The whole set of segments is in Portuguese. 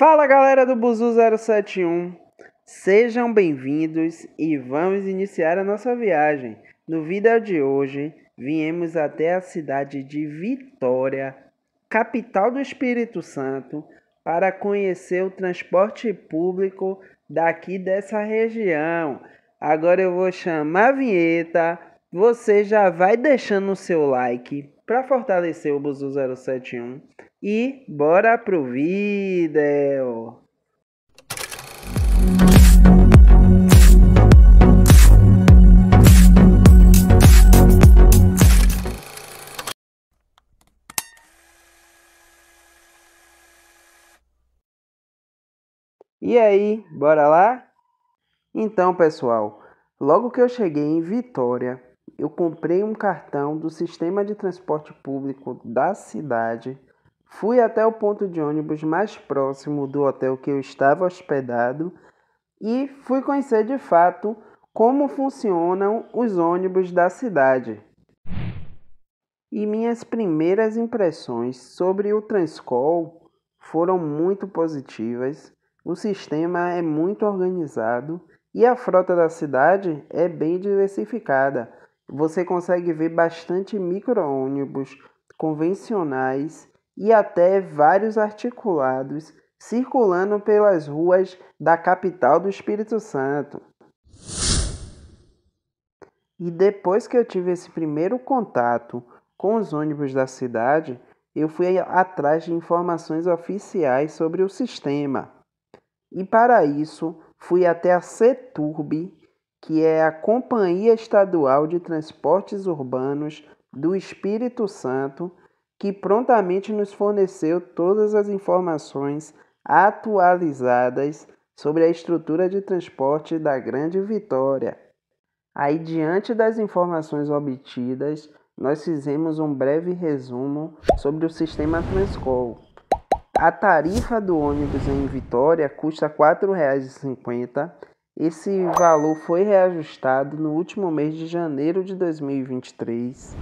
Fala galera do Buzu 071, sejam bem-vindos e vamos iniciar a nossa viagem. No vídeo de hoje, viemos até a cidade de Vitória, capital do Espírito Santo, para conhecer o transporte público daqui dessa região. Agora eu vou chamar a vinheta, você já vai deixando o seu like para fortalecer o Buzu 071. E bora pro vídeo! E aí, bora lá? Então, pessoal, logo que eu cheguei em Vitória, eu comprei um cartão do sistema de transporte público da cidade. Fui até o ponto de ônibus mais próximo do hotel que eu estava hospedado e fui conhecer de fato como funcionam os ônibus da cidade. E minhas primeiras impressões sobre o Transcol foram muito positivas. O sistema é muito organizado e a frota da cidade é bem diversificada. Você consegue ver bastante micro-ônibus convencionais e até vários articulados circulando pelas ruas da capital do Espírito Santo. E depois que eu tive esse primeiro contato com os ônibus da cidade, eu fui atrás de informações oficiais sobre o sistema. E para isso, fui até a CETURB, que é a Companhia Estadual de Transportes Urbanos do Espírito Santo, que prontamente nos forneceu todas as informações atualizadas sobre a estrutura de transporte da Grande Vitória. Aí, diante das informações obtidas, nós fizemos um breve resumo sobre o sistema Transcol. A tarifa do ônibus em Vitória custa R$ 4,50. Esse valor foi reajustado no último mês de janeiro de 2023.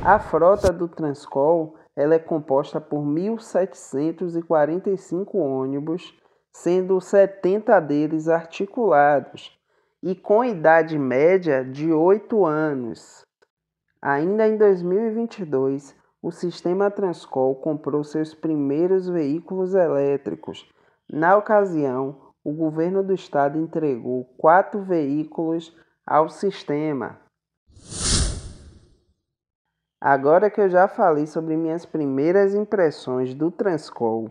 A frota do Transcol ela é composta por 1.745 ônibus, sendo 70 deles articulados e com idade média de 8 anos. Ainda em 2022, o sistema Transcol comprou seus primeiros veículos elétricos. Na ocasião, o governo do estado entregou 4 veículos ao sistema. Agora que eu já falei sobre minhas primeiras impressões do Transcol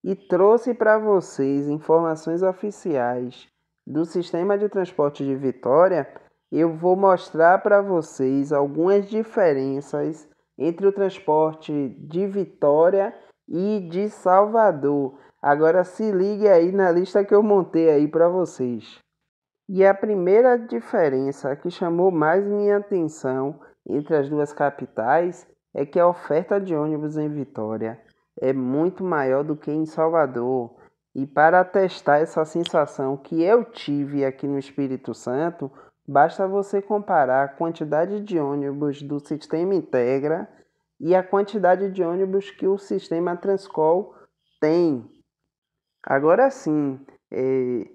e trouxe para vocês informações oficiais do sistema de transporte de Vitória, eu vou mostrar para vocês algumas diferenças entre o transporte de Vitória e de Salvador. Agora se ligue aí na lista que eu montei aí para vocês. E a primeira diferença que chamou mais minha atenção entre as duas capitais é que a oferta de ônibus em Vitória é muito maior do que em Salvador. E para testar essa sensação que eu tive aqui no Espírito Santo, basta você comparar a quantidade de ônibus do sistema Integra e a quantidade de ônibus que o sistema Transcol tem. Agora sim,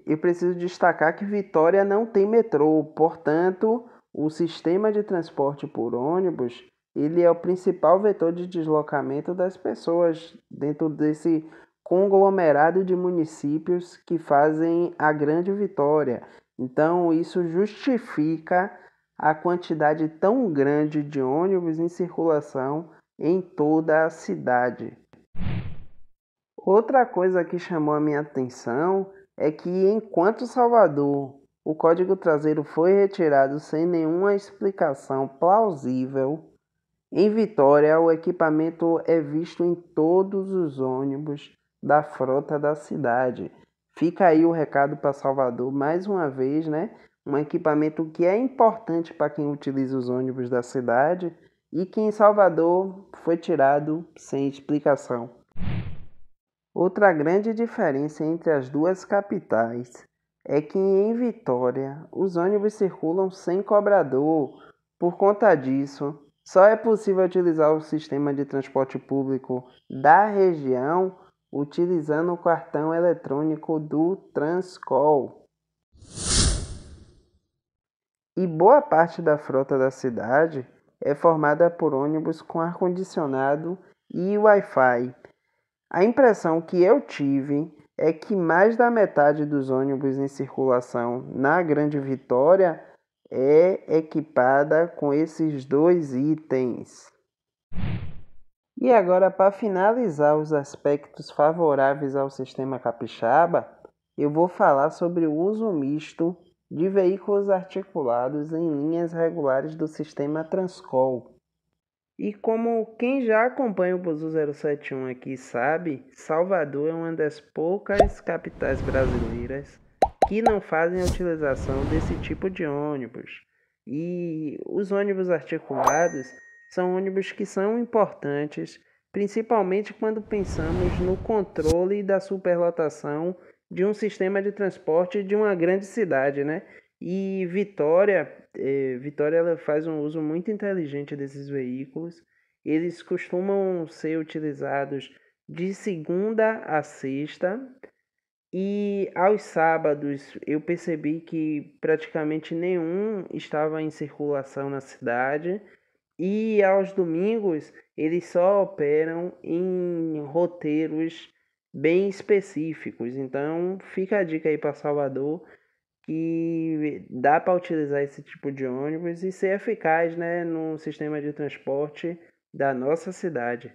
eu preciso destacar que Vitória não tem metrô, portanto, o sistema de transporte por ônibus ele é o principal vetor de deslocamento das pessoas dentro desse conglomerado de municípios que fazem a Grande Vitória. Então, isso justifica a quantidade tão grande de ônibus em circulação em toda a cidade. Outra coisa que chamou a minha atenção é que, enquanto Salvador, o código traseiro foi retirado sem nenhuma explicação plausível, em Vitória o equipamento é visto em todos os ônibus da frota da cidade. Fica aí o recado para Salvador mais uma vez, né? Um equipamento que é importante para quem utiliza os ônibus da cidade e que em Salvador foi tirado sem explicação. Outra grande diferença entre as duas capitais é que em Vitória os ônibus circulam sem cobrador. Por conta disso, só é possível utilizar o sistema de transporte público da região utilizando o cartão eletrônico do Transcol. E boa parte da frota da cidade é formada por ônibus com ar-condicionado e Wi-Fi. A impressão que eu tive é que mais da metade dos ônibus em circulação na Grande Vitória é equipada com esses dois itens. E agora, para finalizar os aspectos favoráveis ao sistema capixaba, eu vou falar sobre o uso misto de veículos articulados em linhas regulares do sistema Transcol. E como quem já acompanha o Buzu 071 aqui sabe, Salvador é uma das poucas capitais brasileiras que não fazem a utilização desse tipo de ônibus. E os ônibus articulados são ônibus que são importantes, principalmente quando pensamos no controle da superlotação de um sistema de transporte de uma grande cidade, né? E Vitória ela faz um uso muito inteligente desses veículos. Eles costumam ser utilizados de segunda a sexta e aos sábados eu percebi que praticamente nenhum estava em circulação na cidade. E aos domingos eles só operam em roteiros bem específicos. Então fica a dica aí para Salvador que dá para utilizar esse tipo de ônibus e ser eficaz, né, no sistema de transporte da nossa cidade.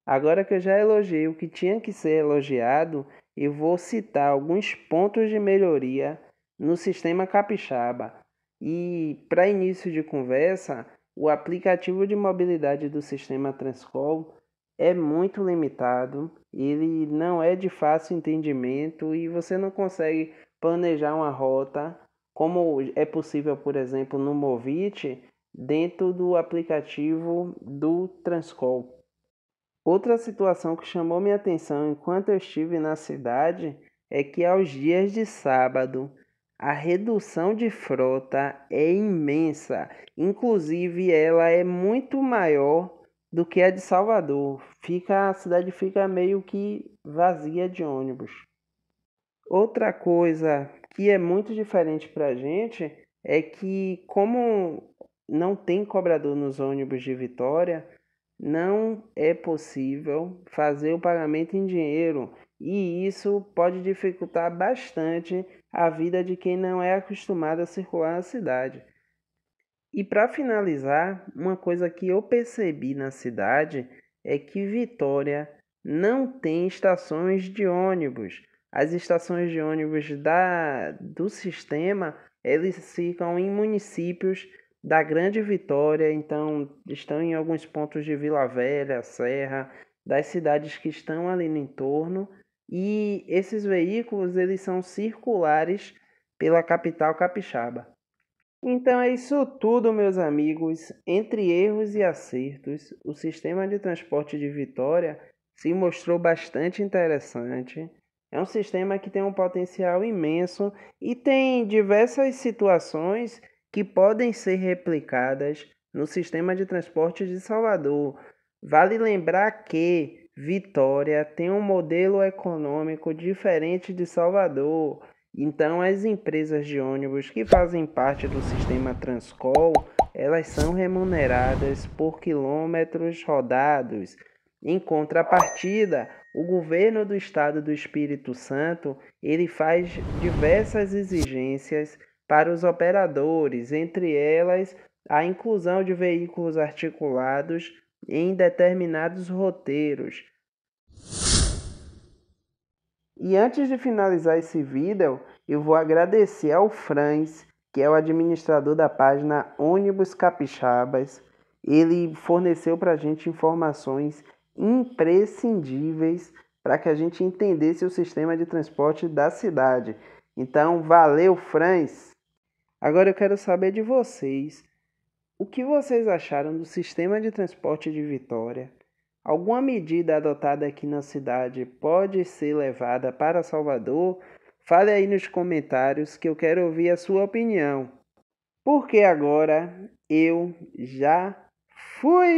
Agora que eu já elogiei o que tinha que ser elogiado, eu vou citar alguns pontos de melhoria no sistema capixaba. E para início de conversa, o aplicativo de mobilidade do sistema Transcol é muito limitado, ele não é de fácil entendimento e você não consegue planejar uma rota como é possível, por exemplo, no Movit, dentro do aplicativo do Transcol. Outra situação que chamou minha atenção enquanto eu estive na cidade é que aos dias de sábado a redução de frota é imensa, inclusive ela é muito maior do que a de Salvador. A cidade fica meio que vazia de ônibus. Outra coisa que é muito diferente para a gente é que, como não tem cobrador nos ônibus de Vitória, não é possível fazer o pagamento em dinheiro e isso pode dificultar bastante a vida de quem não é acostumado a circular na cidade. E para finalizar, uma coisa que eu percebi na cidade é que Vitória não tem estações de ônibus. As estações de ônibus do sistema, eles ficam em municípios da Grande Vitória, então estão em alguns pontos de Vila Velha, Serra, das cidades que estão ali no entorno, e esses veículos eles são circulares pela capital capixaba. Então é isso tudo, meus amigos. Entre erros e acertos, o sistema de transporte de Vitória se mostrou bastante interessante. É um sistema que tem um potencial imenso e tem diversas situações que podem ser replicadas no sistema de transporte de Salvador. Vale lembrar que Vitória tem um modelo econômico diferente de Salvador. Então, as empresas de ônibus que fazem parte do sistema Transcol, elas são remuneradas por quilômetros rodados. Em contrapartida, o governo do estado do Espírito Santo, ele faz diversas exigências para os operadores, entre elas a inclusão de veículos articulados em determinados roteiros. E antes de finalizar esse vídeo, eu vou agradecer ao Franz, que é o administrador da página Ônibus Capixabas. Ele forneceu para a gente informações imprescindíveis para que a gente entendesse o sistema de transporte da cidade. Então, valeu, Franz! Agora eu quero saber de vocês. O que vocês acharam do sistema de transporte de Vitória? Alguma medida adotada aqui na cidade pode ser levada para Salvador? Fale aí nos comentários que eu quero ouvir a sua opinião. Porque agora eu já fui!